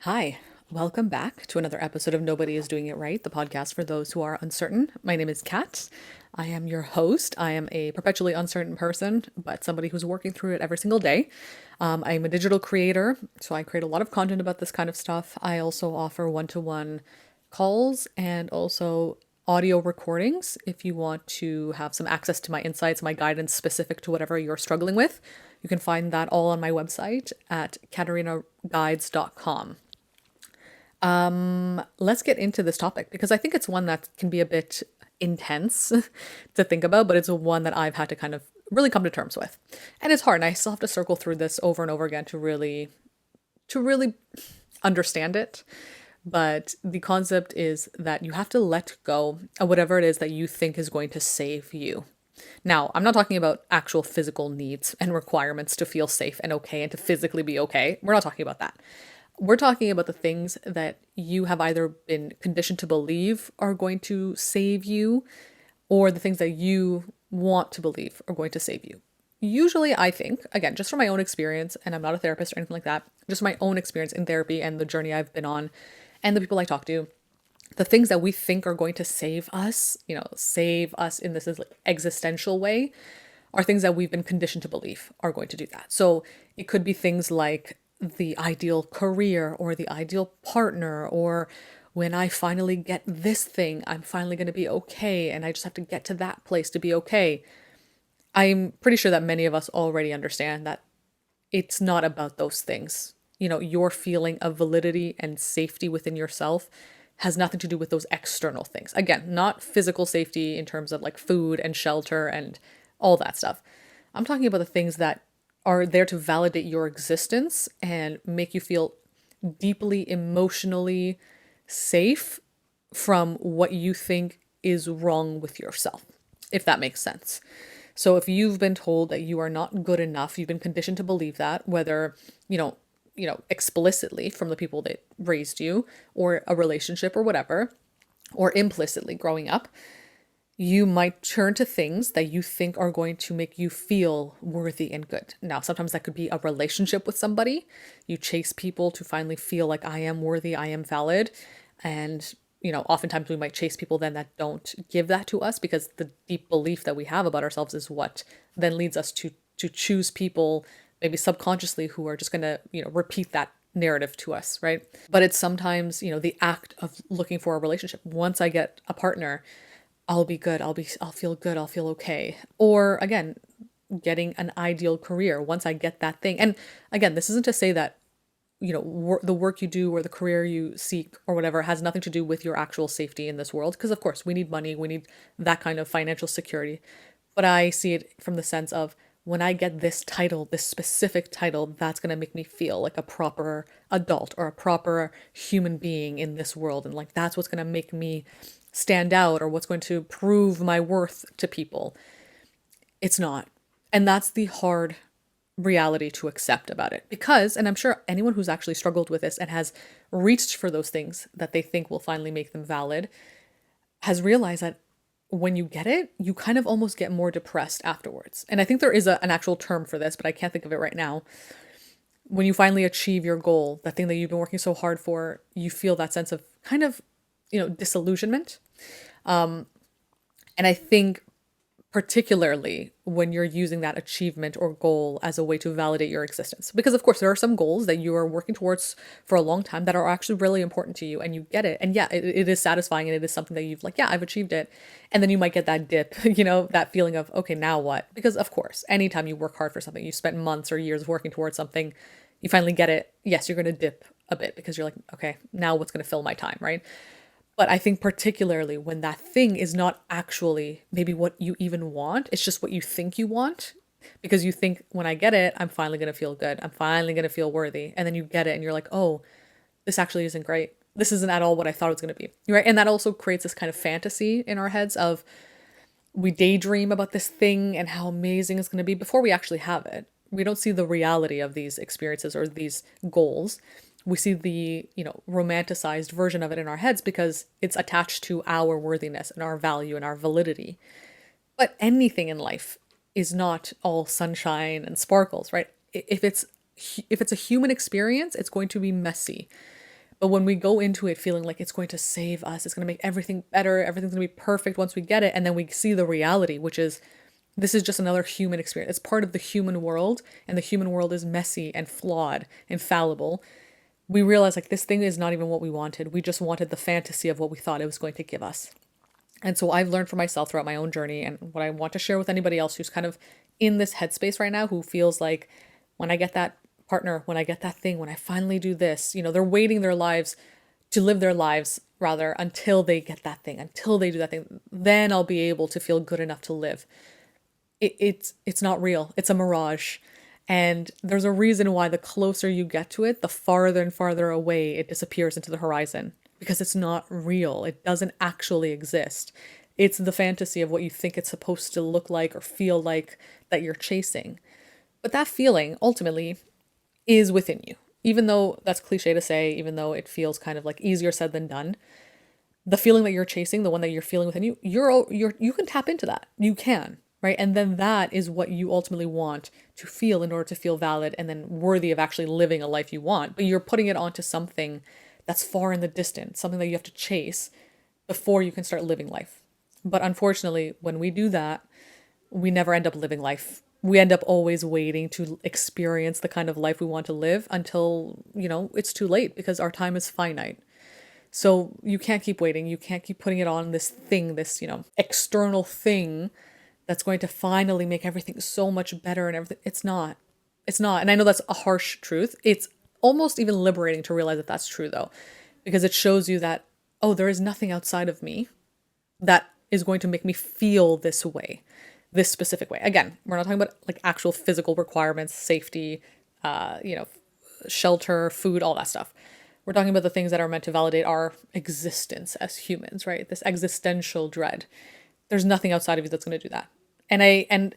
Hi, welcome back to another episode of Nobody is Doing It Right, the podcast for those who are uncertain. My name is Kat. I am your host. I am a perpetually uncertain person, but somebody who's working through it every single day. I'm a digital creator, so I create a lot of content about this kind of stuff. I also offer one-to-one calls and also audio recordings if you want to have some access to my insights, my guidance specific to whatever you're struggling with. You can find that all on my website at katarinaguides.com. Let's get into this topic because I think it's one that can be a bit intense to think about, but it's one that I've had to kind of really come to terms with. And it's hard, and I still have to circle through this over and over again to really understand it. But the concept is that you have to let go of whatever it is that you think is going to save you. Now, I'm not talking about actual physical needs and requirements to feel safe and okay and to physically be okay. We're not talking about that. We're talking about the things that you have either been conditioned to believe are going to save you, or the things that you want to believe are going to save you. Usually, I think, again, just from my own experience, and I'm not a therapist or anything like that, just my own experience in therapy and the journey I've been on and the people I talk to, the things that we think are going to save us, save us in this existential way, are things that we've been conditioned to believe are going to do that. So it could be things like the ideal career or the ideal partner, or when I finally get this thing, I'm finally going to be okay. And I just have to get to that place to be okay. I'm pretty sure that many of us already understand that it's not about those things. Your feeling of validity and safety within yourself has nothing to do with those external things. Again, not physical safety in terms of like food and shelter and all that stuff. I'm talking about the things that are there to validate your existence and make you feel deeply emotionally safe from what you think is wrong with yourself, if that makes sense. So if you've been told that you are not good enough, you've been conditioned to believe that, whether, explicitly from the people that raised you or a relationship or whatever, or implicitly growing up, you might turn to things that you think are going to make you feel worthy and good. Now, sometimes that could be a relationship with somebody. You chase people to finally feel like I am worthy, I am valid. And, oftentimes we might chase people then that don't give that to us, because the deep belief that we have about ourselves is what then leads us to choose people, maybe subconsciously, who are just going to, repeat that narrative to us, right? But it's sometimes, the act of looking for a relationship. Once I get a partner, I'll be good. I'll feel good. I'll feel okay. Or again, getting an ideal career. Once I get that thing. And again, this isn't to say that, the work you do or the career you seek or whatever has nothing to do with your actual safety in this world. Because of course we need money. We need that kind of financial security. But I see it from the sense of, when I get this title, this specific title, that's going to make me feel like a proper adult or a proper human being in this world. And like, that's what's going to make me stand out, or what's going to prove my worth to people. It's not. And that's the hard reality to accept about it. Because, and I'm sure anyone who's actually struggled with this and has reached for those things that they think will finally make them valid, has realized that when you get it, you kind of almost get more depressed afterwards. And I think there is an actual term for this, but I can't think of it right now. When you finally achieve your goal, that thing that you've been working so hard for, you feel that sense of kind of, disillusionment. And I think particularly when you're using that achievement or goal as a way to validate your existence. Because of course there are some goals that you are working towards for a long time that are actually really important to you, and you get it. And yeah, it is satisfying, and it is something that you've like, yeah, I've achieved it. And then you might get that dip, that feeling of, okay, now what? Because of course, anytime you work hard for something, you spent months or years working towards something, you finally get it. Yes, you're going to dip a bit because you're like, okay, now what's going to fill my time, right? But I think particularly when that thing is not actually maybe what you even want, it's just what you think you want. Because you think, when I get it, I'm finally going to feel good. I'm finally going to feel worthy. And then you get it and you're like, oh, this actually isn't great. This isn't at all what I thought it was going to be. Right. And that also creates this kind of fantasy in our heads of, we daydream about this thing and how amazing it's going to be before we actually have it. We don't see the reality of these experiences or these goals. We see the, romanticized version of it in our heads because it's attached to our worthiness and our value and our validity. But anything in life is not all sunshine and sparkles, right? If it's a human experience, it's going to be messy. But when we go into it feeling like it's going to save us, it's going to make everything better, everything's going to be perfect once we get it, and then we see the reality, which is this is just another human experience. It's part of the human world, and the human world is messy and flawed and fallible. We realize like this thing is not even what we wanted. We just wanted the fantasy of what we thought it was going to give us. And so I've learned for myself throughout my own journey, and what I want to share with anybody else who's kind of in this headspace right now, who feels like when I get that partner, when I get that thing, when I finally do this, they're waiting their lives to live their lives rather until they get that thing, until they do that thing, then I'll be able to feel good enough to live. It's not real. It's a mirage. And there's a reason why the closer you get to it, the farther and farther away it disappears into the horizon, because it's not real. It doesn't actually exist. It's the fantasy of what you think it's supposed to look like or feel like that you're chasing. But that feeling ultimately is within you. Even though that's cliche to say, even though it feels kind of like easier said than done, the feeling that you're chasing, the one that you're feeling within you, you can tap into that. You can, right? And then that is what you ultimately want to feel in order to feel valid and then worthy of actually living a life you want. But you're putting it onto something that's far in the distance, something that you have to chase before you can start living life. But unfortunately, when we do that, we never end up living life. We end up always waiting to experience the kind of life we want to live until, it's too late, because our time is finite. So you can't keep waiting. You can't keep putting it on this thing, this, external thing that's going to finally make everything so much better and everything. It's not. It's not. And I know that's a harsh truth. It's almost even liberating to realize that that's true, though, because it shows you that, oh, there is nothing outside of me that is going to make me feel this way, this specific way. Again, we're not talking about like actual physical requirements, safety, shelter, food, all that stuff. We're talking about the things that are meant to validate our existence as humans, right? This existential dread. There's nothing outside of you that's going to do that. And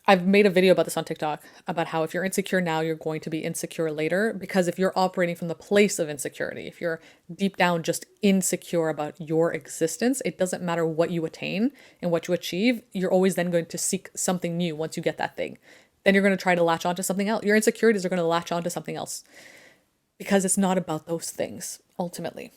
I've made a video about this on TikTok about how if you're insecure now, you're going to be insecure later, because if you're operating from the place of insecurity, if you're deep down just insecure about your existence, it doesn't matter what you attain and what you achieve. You're always then going to seek something new once you get that thing. Then you're going to try to latch onto something else. Your insecurities are going to latch onto something else because it's not about those things ultimately.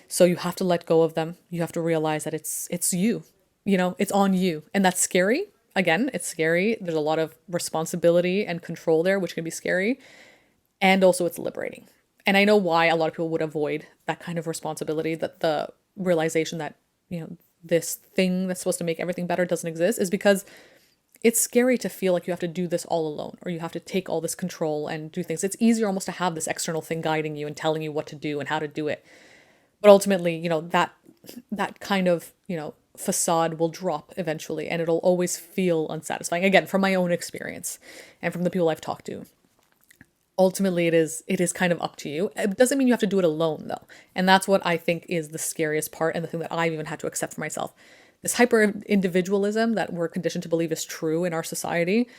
So you have to let go of them. You have to realize that it's you, it's on you. And that's scary. Again, it's scary. There's a lot of responsibility and control there, which can be scary. And also it's liberating. And I know why a lot of people would avoid that kind of responsibility, that the realization that, this thing that's supposed to make everything better doesn't exist, is because it's scary to feel like you have to do this all alone, or you have to take all this control and do things. It's easier almost to have this external thing guiding you and telling you what to do and how to do it. But ultimately, that kind of, facade will drop eventually, and it'll always feel unsatisfying. Again, from my own experience and from the people I've talked to, ultimately it is kind of up to you. It doesn't mean you have to do it alone, though. And that's what I think is the scariest part, and the thing that I've even had to accept for myself. This hyper individualism that we're conditioned to believe is true in our society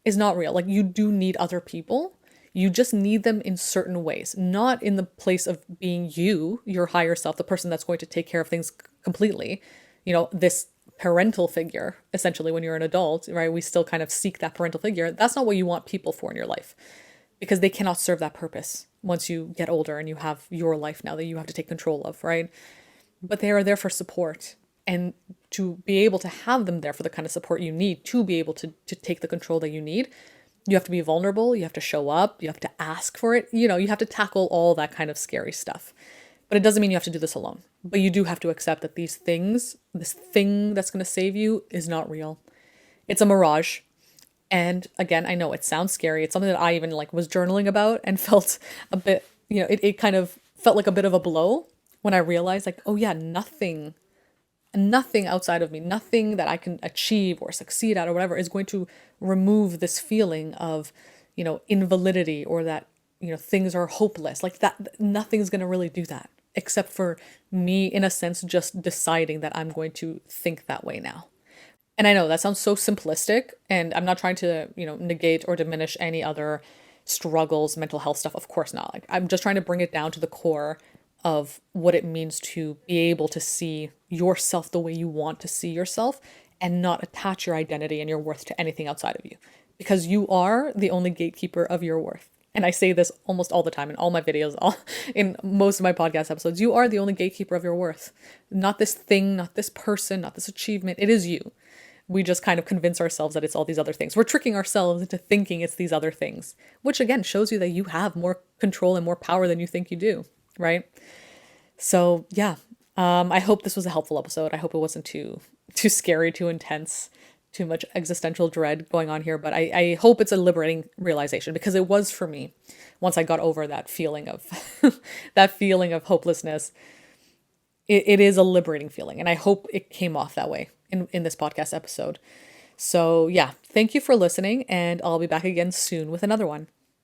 is not real. Like, you do need other people. You just need them in certain ways, not in the place of being you, your higher self, the person that's going to take care of things completely. This parental figure, essentially, when you're an adult, right? We still kind of seek that parental figure. That's not what you want people for in your life, because they cannot serve that purpose once you get older and you have your life now that you have to take control of, right? But they are there for support. And to be able to have them there for the kind of support you need to be able to take the control that you need, you have to be vulnerable, you have to show up, you have to ask for it, you have to tackle all that kind of scary stuff. But it doesn't mean you have to do this alone. But you do have to accept that these things, this thing that's going to save you, is not real. It's a mirage. And again, I know it sounds scary. It's something that I even was journaling about and felt a bit, it kind of felt like a bit of a blow when I realized oh yeah, nothing outside of me, nothing that I can achieve or succeed at or whatever is going to remove this feeling of, invalidity, or that, things are hopeless. That, nothing's going to really do that, except for me, in a sense, just deciding that I'm going to think that way now. And I know that sounds so simplistic, and I'm not trying to, negate or diminish any other struggles, mental health stuff. Of course not. I'm just trying to bring it down to the core of what it means to be able to see yourself the way you want to see yourself, and not attach your identity and your worth to anything outside of you, because you are the only gatekeeper of your worth. And I say this almost all the time in all my videos, all in most of my podcast episodes. You are the only gatekeeper of your worth. Not this thing, not this person, not this achievement. It is you. We just kind of convince ourselves that it's all these other things. We're tricking ourselves into thinking it's these other things, which again shows you that you have more control and more power than you think you do, right? So yeah, I hope this was a helpful episode. I hope it wasn't too scary, too intense, too much existential dread going on here. But I hope it's a liberating realization, because it was for me once I got over that feeling of that feeling of hopelessness. It is a liberating feeling, and I hope it came off that way in this podcast episode. So yeah, thank you for listening, and I'll be back again soon with another one.